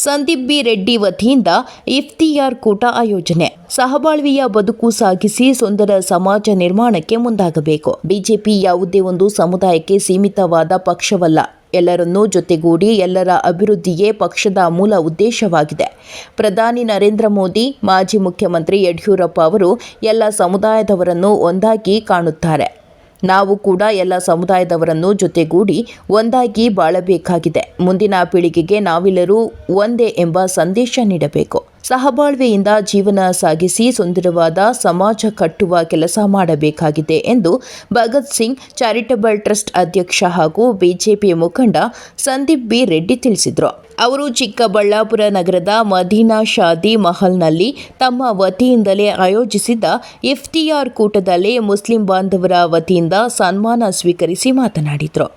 Sandeep B Reddy ವತಿಯಿಂದ ಇಫ್ತಿಯಾರ್ ಕೂಟ ಆಯೋಜನೆ. ಸಹಬಾಳ್ವೆಯ ಬದುಕು ಸಾಗಿಸಿ ಸುಂದರ ಸಮಾಜ ನಿರ್ಮಾಣಕ್ಕೆ ಮುಂದಾಗಬೇಕು. ಬಿಜೆಪಿ ಯಾವುದೇ ಒಂದು ಸಮುದಾಯಕ್ಕೆ ಸೀಮಿತವಾದ ಪಕ್ಷವಲ್ಲ. ಎಲ್ಲರನ್ನೂ ಜೊತೆಗೂಡಿ ಎಲ್ಲರ ಅಭಿವೃದ್ಧಿಯೇ ಪಕ್ಷದ ಮೂಲ ಉದ್ದೇಶವಾಗಿದೆ. ಪ್ರಧಾನಿ ನರೇಂದ್ರ ಮೋದಿ, ಮಾಜಿ ಮುಖ್ಯಮಂತ್ರಿ ಯಡಿಯೂರಪ್ಪ ಅವರು ಎಲ್ಲ ಸಮುದಾಯದವರನ್ನು ಒಂದಾಗಿ ಕಾಣುತ್ತಾರೆ. ನಾವು ಕೂಡ ಎಲ್ಲ ಸಮುದಾಯದವರನ್ನು ಜೊತೆಗೂಡಿ ಒಂದಾಗಿ ಬಾಳಬೇಕಾಗಿದೆ. ಮುಂದಿನ ಪೀಳಿಗೆಗೆ ನಾವೆಲ್ಲರೂ ಒಂದೇ ಎಂಬ ಸಂದೇಶ ನೀಡಬೇಕು. ಸಹಬಾಳ್ವೆಯಿಂದ ಜೀವನ ಸಾಗಿಸಿ ಸುಂದರವಾದ ಸಮಾಜ ಕಟ್ಟುವ ಕೆಲಸ ಮಾಡಬೇಕಾಗಿದೆ ಎಂದು ಭಗತ್ ಸಿಂಗ್ ಚಾರಿಟಬಲ್ ಟ್ರಸ್ಟ್ ಅಧ್ಯಕ್ಷ ಹಾಗೂ ಬಿಜೆಪಿ ಮುಖಂಡ ಸಂದೀಪ್ ಬಿ ರೆಡ್ಡಿ ತಿಳಿಸಿದರು. ಅವರು ಚಿಕ್ಕಬಳ್ಳಾಪುರ ನಗರದ ಮದೀನಾ ಶಾದಿ ಮಹಲ್ನಲ್ಲಿ ತಮ್ಮ ವತಿಯಿಂದಲೇ ಆಯೋಜಿಸಿದ್ದ ಇಫ್ತಿಯಾರ್ ಕೂಟದಲ್ಲಿ ಮುಸ್ಲಿಂ ಬಾಂಧವರ ವತಿಯಿಂದ ಸನ್ಮಾನ ಸ್ವೀಕರಿಸಿ ಮಾತನಾಡಿದರು.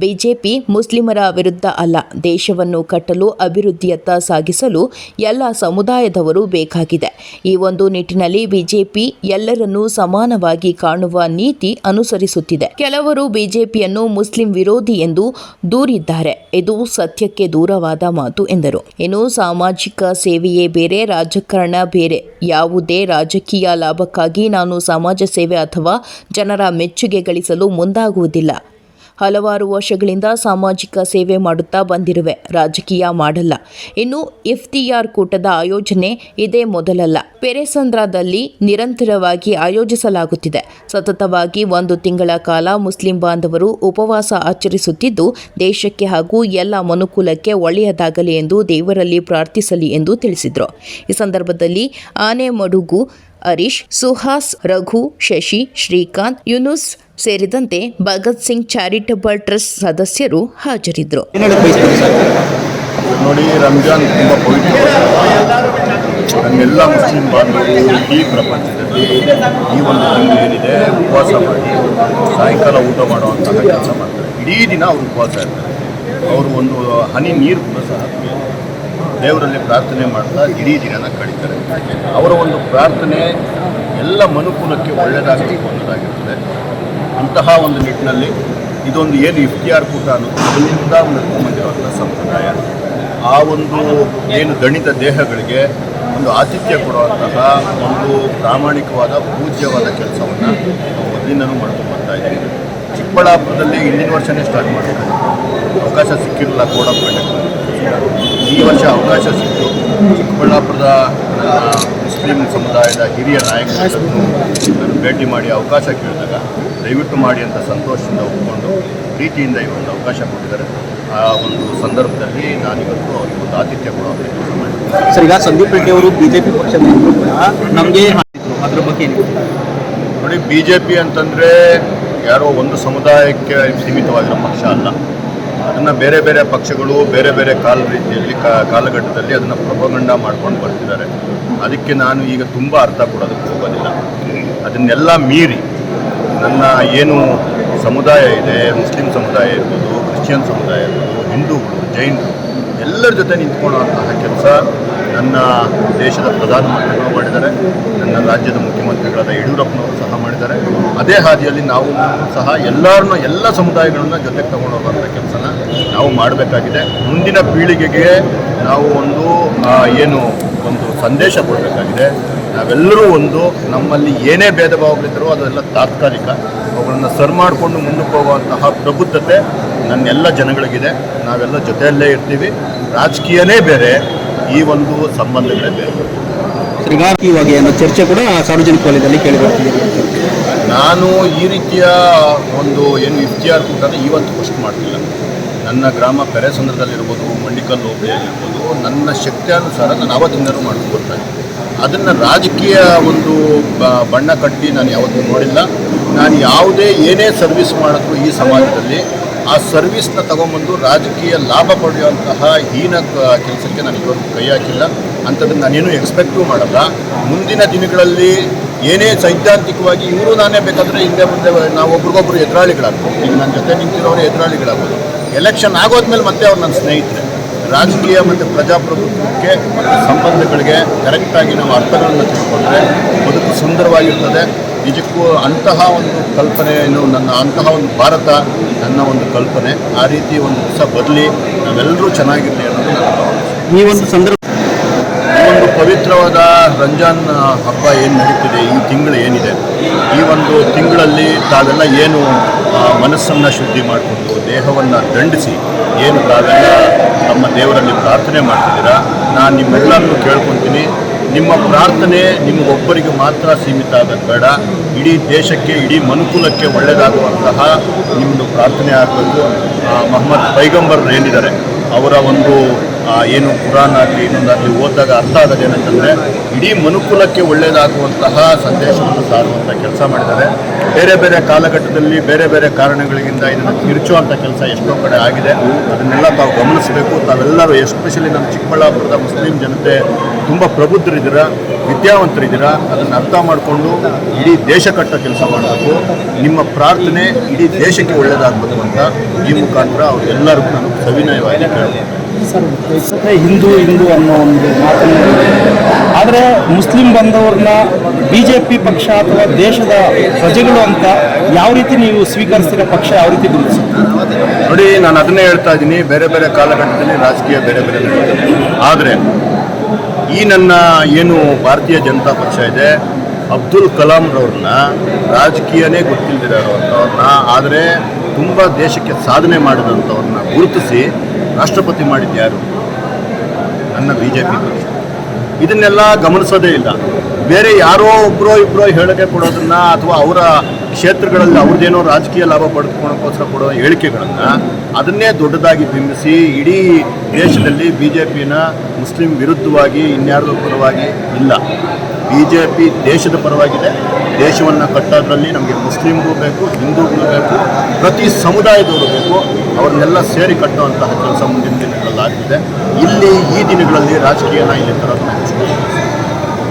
ಬಿಜೆಪಿ ಮುಸ್ಲಿಮರ ವಿರುದ್ಧ ಅಲ್ಲ, ದೇಶವನ್ನು ಕಟ್ಟಲು ಅಭಿವೃದ್ಧಿಯತ್ತ ಸಾಗಿಸಲು ಎಲ್ಲ ಸಮುದಾಯದವರು ಬೇಕಾಗಿದೆ. ಈ ಒಂದು ನಿಟ್ಟಿನಲ್ಲಿ ಬಿಜೆಪಿ ಎಲ್ಲರನ್ನೂ ಸಮಾನವಾಗಿ ಕಾಣುವ ನೀತಿ ಅನುಸರಿಸುತ್ತಿದೆ. ಕೆಲವರು ಬಿಜೆಪಿಯನ್ನು ಮುಸ್ಲಿಂ ವಿರೋಧಿ ಎಂದು ದೂರಿದ್ದಾರೆ. ಇದು ಸತ್ಯಕ್ಕೆ ದೂರವಾದ ಮಾತು ಎಂದರು. ಇನ್ನು ಸಾಮಾಜಿಕ ಸೇವೆಯೇ ಬೇರೆ, ರಾಜಕಾರಣ ಬೇರೆ. ಯಾವುದೇ ರಾಜಕೀಯ ಲಾಭಕ್ಕಾಗಿ ನಾನು ಸಮಾಜ ಸೇವೆ ಅಥವಾ ಜನರ ಮೆಚ್ಚುಗೆ ಗಳಿಸಲು ಮುಂದಾಗುವುದಿಲ್ಲ. ಹಲವಾರು ವರ್ಷಗಳಿಂದ ಸಾಮಾಜಿಕ ಸೇವೆ ಮಾಡುತ್ತಾ ಬಂದಿರುವೆ, ರಾಜಕೀಯ ಮಾಡಲ್ಲ. ಇನ್ನು ಇಫ್ತಿಯಾರ್ ಕೂಟದ ಆಯೋಜನೆ ಇದೇ ಮೊದಲಲ್ಲ. ಪೆರೆಸಂದ್ರದಲ್ಲಿ ನಿರಂತರವಾಗಿ ಆಯೋಜಿಸಲಾಗುತ್ತಿದೆ. ಸತತವಾಗಿ 1 ತಿಂಗಳ ಕಾಲ ಮುಸ್ಲಿಂ ಬಾಂಧವರು ಉಪವಾಸ ಆಚರಿಸುತ್ತಿದ್ದು, ದೇಶಕ್ಕೆ ಹಾಗೂ ಎಲ್ಲ ಮನುಕುಲಕ್ಕೆ ಒಳ್ಳೆಯದಾಗಲಿ ಎಂದು ದೇವರಲ್ಲಿ ಪ್ರಾರ್ಥಿಸಲಿ ಎಂದು ತಿಳಿಸಿದರು. ಈ ಸಂದರ್ಭದಲ್ಲಿ ಆನೆಮಡುಗು ಹರೀಶ್, ಸುಹಾಸ್, ರಘು, ಶಶಿ, ಶ್ರೀಕಾಂತ್, ಯುನುಸ್ ಸೇರಿದಂತೆ ಭಗತ್ ಸಿಂಗ್ ಚಾರಿಟಬಲ್ ಟ್ರಸ್ಟ್ ಸದಸ್ಯರು ಹಾಜರಿದ್ದರು. ನೋಡಿ, ರಂಜಾನ್ ತುಂಬ ಪವಿತ್ರ. ನನ್ನೆಲ್ಲ ಮುಸ್ಲಿಂ ಬಾಂಧವರು ಈ ಪ್ರಪಂಚದಲ್ಲಿ ಈ ಒಂದು ತಿಂಗಳು ಏನಿದೆ ಉಪವಾಸ ಮಾಡಿ ಸಾಯಂಕಾಲ ಊಟ ಮಾಡುವಂತಹ ಕೆಲಸ ಮಾಡ್ತಾರೆ. ಇಡೀ ದಿನ ಅವರು ಉಪವಾಸ ಇರ್ತಾರೆ. ಅವರು ಒಂದು ಹನಿ ನೀರು ಕೂಡ ಸಹ ದೇವರಲ್ಲಿ ಪ್ರಾರ್ಥನೆ ಮಾಡ್ತಾ ಇಡೀ ದಿನನ ಕಳೀತಾರೆ. ಅವರ ಒಂದು ಪ್ರಾರ್ಥನೆ ಎಲ್ಲ ಮನುಕುಲಕ್ಕೆ ಒಳ್ಳೆಯದಾಗಬೇಕು ಅನ್ನೋದಾಗಿರ್ತದೆ. ಅಂತಹ ಒಂದು ನಿಟ್ಟಿನಲ್ಲಿ ಇದೊಂದು ಏನು ಇಫ್ತಿಯಾರ್ ಕೂಟ ಅನ್ನೋದು ಮೊದಲಿನಿಂದ ನಡ್ಕೊಂಡ್ಬಂದಿರುವಂಥ ಸಂಪ್ರದಾಯ. ಆ ಒಂದು ಏನು ದಣಿತ ದೇಹಗಳಿಗೆ ಒಂದು ಆತಿಥ್ಯ ಕೊಡುವಂತಹ ಒಂದು ಪ್ರಾಮಾಣಿಕವಾದ ಪೂಜ್ಯವಾದ ಕೆಲಸವನ್ನು ಮೊದಲಿಂದನೂ ಮಾಡ್ಕೊಂಡು ಬರ್ತಾ ಇದ್ದೀವಿ. ಚಿಕ್ಕಬಳ್ಳಾಪುರದಲ್ಲಿ ಹಿಂದಿನ ವರ್ಷವೇ ಸ್ಟಾರ್ಟ್ ಮಾಡಿದ್ದಾರೆ. ಅವಕಾಶ ಸಿಕ್ಕಿರಲಿಲ್ಲ ಕೋಡ್ ಆಫ್ ಕಂಡಕ್ಟ್. ಈ ವರ್ಷ ಅವಕಾಶ ಸಿಕ್ತು. ಚಿಕ್ಕಬಳ್ಳಾಪುರದ ಮುಸ್ಲಿಂ ಸಮುದಾಯದ ಹಿರಿಯ ನಾಯಕರನ್ನು ನಾನು ಭೇಟಿ ಮಾಡಿ ಅವಕಾಶ ಕೇಳಿದಾಗ ದಯವಿಟ್ಟು ಮಾಡಿ ಅಂತ ಸಂತೋಷದಿಂದ ಒಪ್ಪಿಕೊಂಡು ಪ್ರೀತಿಯಿಂದ ಈ ಒಂದು ಅವಕಾಶ ಕೊಟ್ಟಿದ್ದಾರೆ. ಆ ಒಂದು ಸಂದರ್ಭದಲ್ಲಿ ನಾನಿವತ್ತು ಅವರಿಗೆ ಒಂದು ಆತಿಥ್ಯ ಕೊಡುವಂಥ ಕೆಲಸ ಮಾಡಿದ್ದೀನಿ. ಸರ್, ಈಗ ಸಂದೀಪ್ ರೆಡ್ಡಿ ಅವರು ಬಿಜೆಪಿ ಪಕ್ಷದ ನಮಗೆ ಅದ್ರ ಬಗ್ಗೆ ನೋಡಿ, ಬಿಜೆಪಿ ಅಂತಂದರೆ ಯಾರೋ ಒಂದು ಸಮುದಾಯಕ್ಕೆ ಸೀಮಿತವಾಗಿರೋ ಪಕ್ಷ ಅಲ್ಲ. ಅದನ್ನು ಬೇರೆ ಬೇರೆ ಪಕ್ಷಗಳು ಬೇರೆ ಬೇರೆ ರೀತಿಯಲ್ಲಿ ಕಾಲಘಟ್ಟದಲ್ಲಿ ಅದನ್ನು ಪ್ರೊಪಗಂಡ ಮಾಡ್ಕೊಂಡು ಬರ್ತಿದ್ದಾರೆ. ಅದಕ್ಕೆ ನಾನು ಈಗ ತುಂಬ ಅರ್ಥ ಕೊಡೋದಕ್ಕೆ ಹೋಗೋದಿಲ್ಲ. ಅದನ್ನೆಲ್ಲ ಮೀರಿ ನನ್ನ ಏನು ಸಮುದಾಯ ಇದೆ, ಮುಸ್ಲಿಂ ಸಮುದಾಯ ಇರ್ಬೋದು, ಕ್ರಿಶ್ಚಿಯನ್ ಸಮುದಾಯ ಇರ್ಬೋದು, ಹಿಂದೂಗಳು, ಜೈನರು ಎಲ್ಲರ ಜೊತೆ ನಿಂತ್ಕೊಳ್ಳುವಂತಹ ಕೆಲಸ ನನ್ನ ದೇಶದ ಪ್ರಧಾನಮಂತ್ರಿಗಳು ಮಾಡಿದ್ದಾರೆ. ನನ್ನ ರಾಜ್ಯದ ಮುಖ್ಯಮಂತ್ರಿಗಳಾದ ಯಡಿಯೂರಪ್ಪನವರು ಸಹ ಮಾಡಿದ್ದಾರೆ. ಅದೇ ಹಾದಿಯಲ್ಲಿ ನಾವು ಸಹ ಎಲ್ಲ ಸಮುದಾಯಗಳನ್ನು ಜೊತೆಗೆ ತಗೊಂಡು ಹೋಗುವಂಥ ಕೆಲಸನ ನಾವು ಮಾಡಬೇಕಾಗಿದೆ. ಮುಂದಿನ ಪೀಳಿಗೆಗೆ ನಾವು ಒಂದು ಸಂದೇಶ ಕೊಡಬೇಕಾಗಿದೆ. ನಾವೆಲ್ಲರೂ ನಮ್ಮಲ್ಲಿ ಏನೇ ಭೇದ ಭಾವಗಳಿದ್ದರೂ ಅದೆಲ್ಲ ತಾತ್ಕಾಲಿಕ. ಅವುಗಳನ್ನು ಸರ್ ಮಾಡಿಕೊಂಡು ಮುಂದಕ್ಕೆ ಹೋಗುವಂತಹ ಪ್ರಬುದ್ಧತೆ ನನ್ನೆಲ್ಲ ಜನಗಳಿಗಿದೆ. ನಾವೆಲ್ಲ ಜೊತೆಯಲ್ಲೇ ಇರ್ತೀವಿ. ರಾಜಕೀಯನೇ ಬೇರೆ, ಈ ಒಂದು ಸಂಬಂಧಗಳೇ ಬೇರೆ. ಇವಾಗ ಏನೋ ಚರ್ಚೆ ಕೂಡ ಸಾರ್ವಜನಿಕ ವಲಯದಲ್ಲಿ ಕೇಳಿ ಬರ್ತೀವಿ. ನಾನು ಈ ರೀತಿಯ ಏನು ಇಫ್ತಿಯಾರ್ ಕೂಟನ ಇವತ್ತು ಫಸ್ಟ್ ಮಾಡ್ತಿಲ್ಲ. ನನ್ನ ಗ್ರಾಮ ಪೆರೆಸಂದ್ರದಲ್ಲಿರ್ಬೋದು, ಮಂಡಿಕಲ್ ಹೋಬಳಿಯಲ್ಲಿರ್ಬೋದು, ನನ್ನ ಶಕ್ತಿಯಾನುಸಾರ ನಾನು ಆವತ್ತಿಂದಲೂ ಮಾಡ್ಕೊಂಡು ಬರ್ತಾ ಇದ್ದೀನಿ. ಅದನ್ನು ರಾಜಕೀಯ ಬಣ್ಣ ಕಟ್ಟಿ ನಾನು ಯಾವತ್ತೂ ನೋಡಿಲ್ಲ. ನಾನು ಏನೇ ಸರ್ವಿಸ್ ಮಾಡಿದ್ರು ಈ ಸಮಾಜದಲ್ಲಿ ಆ ಸರ್ವಿಸ್ನ ತಗೊಂಬಂದು ರಾಜಕೀಯ ಲಾಭ ಪಡೆಯುವಂತಹ ಹೀನ ಕೆಲಸಕ್ಕೆ ನಾನು ಇವತ್ತು ಕೈ ಹಾಕಿಲ್ಲ. ಅಂಥದ್ದನ್ನು ನಾನೇನು ಎಕ್ಸ್ಪೆಕ್ಟೂ ಮಾಡಲ್ಲ. ಮುಂದಿನ ದಿನಗಳಲ್ಲಿ ಏನೇ ಸೈದ್ಧಾಂತಿಕವಾಗಿ ಇವರು ನಾನೇ ಬೇಕಾದರೆ ಹಿಂದೆ ಮುಂದೆ ನಾವು ಒಬ್ರಿಗೊಬ್ರು ಎದುರಾಳಿಗಳಾಗ್ಬೋದು. ಈಗ ನನ್ನ ಜೊತೆ ನಿಂತಿರೋರೇ ಎದುರಾಳಿಗಳಾಗ್ಬೋದು. ಎಲೆಕ್ಷನ್ ಆಗೋದ್ಮೇಲೆ ಮತ್ತೆ ಅವ್ರು ನನ್ನ ಸ್ನೇಹಿತರೆ. ರಾಜಕೀಯ ಮತ್ತು ಪ್ರಜಾಪ್ರಭುತ್ವಕ್ಕೆ ಮತ್ತು ಸಂಬಂಧಗಳಿಗೆ ಕರೆಕ್ಟಾಗಿ ನಾವು ಅರ್ಥಗಳನ್ನು ತಿಳ್ಕೊಂಡ್ರೆ ಬದುಕು ಸುಂದರವಾಗಿರ್ತದೆ. ನಿಜಕ್ಕೂ ಅಂತಹ ಒಂದು ಕಲ್ಪನೆಯನ್ನು ಅಂತಹ ಒಂದು ಭಾರತ ನನ್ನ ಒಂದು ಕಲ್ಪನೆ. ಆ ರೀತಿ ಒಂದು ಹೊಸ ಬರಲಿ, ನಾವೆಲ್ಲರೂ ಚೆನ್ನಾಗಿರಲಿ ಅನ್ನೋದು ನನ್ನ ಭಾವನೆ. ಈ ಒಂದು ಸಂದರ್ಭ ಈ ಒಂದು ಪವಿತ್ರವಾದ ರಂಜಾನ್ ಹಬ್ಬ ಏನು ನಡೀತಿದೆ, ಈ ತಿಂಗಳು ಏನಿದೆ, ಈ ಒಂದು ತಿಂಗಳಲ್ಲಿ ತಾವೆಲ್ಲ ಏನು ಮನಸ್ಸನ್ನು ಶುದ್ಧಿ ಮಾಡಿಕೊಂಡು ದೇಹವನ್ನು ದಂಡಿಸಿ ಏನು ತಾವೆಲ್ಲ ನಮ್ಮ ದೇವರಲ್ಲಿ ಪ್ರಾರ್ಥನೆ ಮಾಡ್ತಿದ್ದೀರಾ, ನಾನು ನಿಮ್ಮೆಲ್ಲರನ್ನು ಕೇಳ್ಕೊತೀನಿ, ನಿಮ್ಮ ಪ್ರಾರ್ಥನೆ ನಿಮಗೊಬ್ಬರಿಗೆ ಮಾತ್ರ ಸೀಮಿತ ಆಗೋದು ಬೇಡ. ಇಡೀ ದೇಶಕ್ಕೆ, ಇಡೀ ಮನುಕುಲಕ್ಕೆ ಒಳ್ಳೆಯದಾಗುವಂತಹ ನಿಮ್ಮದು ಪ್ರಾರ್ಥನೆ ಆಗಬೇಕು. ಮೊಹಮ್ಮದ್ ಪೈಗಂಬರ್ ಏನಿದ್ದಾರೆ ಅವರ ಒಂದು ಏನು ಕುರಾನ್ ಆಗಲಿ ಇನ್ನೊಂದಾಗಲಿ ಓದಿದಾಗ ಅರ್ಥ ಆಗೋದು ಏನಂತಂದರೆ ಇಡೀ ಮನುಕುಲಕ್ಕೆ ಒಳ್ಳೆಯದಾಗುವಂತಹ ಸಂದೇಶವನ್ನು ಸಾರುವಂಥ ಕೆಲಸ ಮಾಡಿದ್ದಾರೆ. ಬೇರೆ ಬೇರೆ ಕಾಲಘಟ್ಟದಲ್ಲಿ ಬೇರೆ ಬೇರೆ ಕಾರಣಗಳಿಂದ ಇದನ್ನು ತಿರುಚುವಂಥ ಕೆಲಸ ಎಷ್ಟೋ ಕಡೆ ಆಗಿದೆ. ಅದನ್ನೆಲ್ಲ ತಾವು ಗಮನಿಸಬೇಕು. ತಾವೆಲ್ಲರೂ ಎಸ್ಪೆಷಲಿ ನಮ್ಮ ಚಿಕ್ಕಬಳ್ಳಾಪುರದ ಮುಸ್ಲಿಂ ಜನತೆ ತುಂಬ ಪ್ರಬುದ್ಧರಿದ್ದೀರ, ವಿದ್ಯಾವಂತರಿದ್ದೀರ. ಅದನ್ನು ಅರ್ಥ ಮಾಡಿಕೊಂಡು ಇಡೀ ದೇಶ ಕಟ್ಟೋ ಕೆಲಸ ಮಾಡಬೇಕು. ನಿಮ್ಮ ಪ್ರಾರ್ಥನೆ ಇಡೀ ದೇಶಕ್ಕೆ ಒಳ್ಳೆಯದಾಗಬೇಕು ಅಂತ ಈ ಮುಖಾಂತರ ಅವರೆಲ್ಲರಿಗೂ ನಾನು ಸವಿನಯವಾಗಿ ಕೇಳ್ತೀನಿ. ಸರ್, ಹಿಂದೂ ಅನ್ನೋ ಒಂದು ಮಾತನ್ನು, ಆದರೆ ಮುಸ್ಲಿಂ ಬಂದವ್ರನ್ನ BJP ಪಕ್ಷ ಅಥವಾ ದೇಶದ ಪ್ರಜೆಗಳು ಅಂತ ಯಾವ ರೀತಿ ನೀವು ಸ್ವೀಕರಿಸ್ತೀರ? ಪಕ್ಷ ಯಾವ ರೀತಿ ಗುರುತಿಸುತ್ತೆ? ನೋಡಿ, ನಾನು ಅದನ್ನೇ ಹೇಳ್ತಾ ಇದ್ದೀನಿ, ಬೇರೆ ಬೇರೆ ಕಾಲಘಟ್ಟದಲ್ಲಿ ರಾಜಕೀಯ ಬೇರೆ ಬೇರೆ ನಡೀತದೆ. ಆದರೆ ಈ ನನ್ನ ಏನು ಭಾರತೀಯ ಜನತಾ ಪಕ್ಷ ಇದೆ, ಅಬ್ದುಲ್ ಕಲಾಂರವ್ರನ್ನ ರಾಜಕೀಯನೇ ಗೊತ್ತಿಲ್ಲದಿರೋವಂಥವ್ರನ್ನ, ಆದರೆ ತುಂಬ ದೇಶಕ್ಕೆ ಸಾಧನೆ ಮಾಡಿದಂಥವ್ರನ್ನ ಗುರುತಿಸಿ ರಾಷ್ಟ್ರಪತಿ ಮಾಡಿದ್ಯಾರು? ನನ್ನ BJP ಪಕ್ಷ. ಇದನ್ನೆಲ್ಲ ಗಮನಿಸೋದೇ ಇಲ್ಲ. ಬೇರೆ ಯಾರೋ ಒಬ್ಬರೋ ಇಬ್ಬರೋ ಹೇಳಿಕೆ ಕೊಡೋದನ್ನ ಅಥವಾ ಅವರ ಕ್ಷೇತ್ರಗಳಲ್ಲಿ ಅವ್ರದ್ದೇನೋ ರಾಜಕೀಯ ಲಾಭ ಪಡೆದುಕೊಳ್ಳೋಕ್ಕೋಸ್ಕರ ಕೊಡೋ ಹೇಳಿಕೆಗಳನ್ನು ಅದನ್ನೇ ದೊಡ್ಡದಾಗಿ ಬಿಂಬಿಸಿ ಇಡೀ ದೇಶದಲ್ಲಿ BJPನ ಮುಸ್ಲಿಂ ವಿರುದ್ಧವಾಗಿ ಇನ್ಯಾರ್ದೋ ಪರವಾಗಿ ಇಲ್ಲ. BJP ದೇಶದ ಪರವಾಗಿದೆ. ದೇಶವನ್ನು ಕಟ್ಟೋದ್ರಲ್ಲಿ ನಮಗೆ ಮುಸ್ಲಿಮ್ಗಳು ಬೇಕು, ಹಿಂದೂಗಳು ಬೇಕು, ಪ್ರತಿ ಸಮುದಾಯದವರು ಬೇಕು. ಅವ್ರನ್ನೆಲ್ಲ ಸೇರಿ ಕಟ್ಟುವಂತಹ ಕೆಲಸ ಮುಂದಿನ ದಿನಗಳಲ್ಲಿ ಆಗ್ತಿದೆ. ಇಲ್ಲಿ ಈ ದಿನಗಳಲ್ಲಿ ರಾಜಕೀಯನ ಇಲ್ಲಿ ತರೋದನ್ನ